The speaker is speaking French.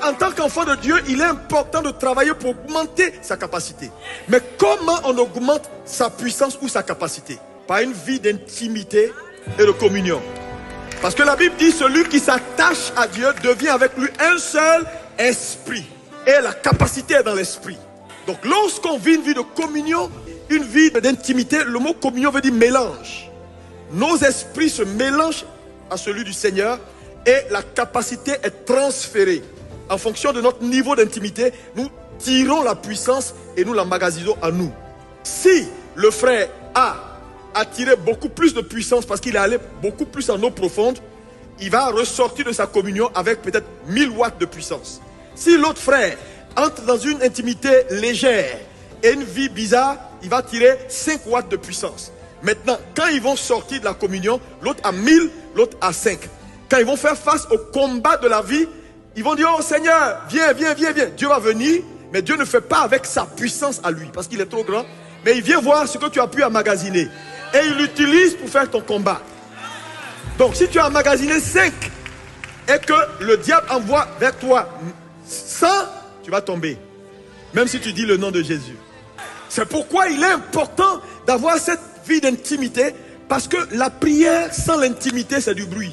En tant qu'enfant de Dieu, il est important de travailler pour augmenter sa capacité. Mais comment on augmente sa puissance ou sa capacité? Par une vie d'intimité et de communion. Parce que la Bible dit, celui qui s'attache à Dieu devient avec lui un seul esprit. Et la capacité est dans l'esprit. Donc lorsqu'on vit une vie de communion, une vie d'intimité, le mot communion veut dire mélange. Nos esprits se mélangent à celui du Seigneur et la capacité est transférée. En fonction de notre niveau d'intimité, nous tirons la puissance et nous l'emmagasinons en nous. Si le frère a tiré beaucoup plus de puissance parce qu'il est allé beaucoup plus en eau profonde, il va ressortir de sa communion avec peut-être 1000 watts de puissance. Si l'autre frère entre dans une intimité légère et une vie bizarre, il va tirer 5 watts de puissance. Maintenant, quand ils vont sortir de la communion, l'autre a 1000, l'autre a 5. Quand ils vont faire face au combat de la vie, ils vont dire, oh Seigneur, viens, viens, viens, viens. Dieu va venir, mais Dieu ne fait pas avec sa puissance à lui, parce qu'il est trop grand. Mais il vient voir ce que tu as pu emmagasiner. Et il l'utilise pour faire ton combat. Donc, si tu as emmagasiné 5, et que le diable envoie vers toi 100, tu vas tomber. Même si tu dis le nom de Jésus. C'est pourquoi il est important d'avoir cette vie d'intimité, parce que la prière sans l'intimité, c'est du bruit.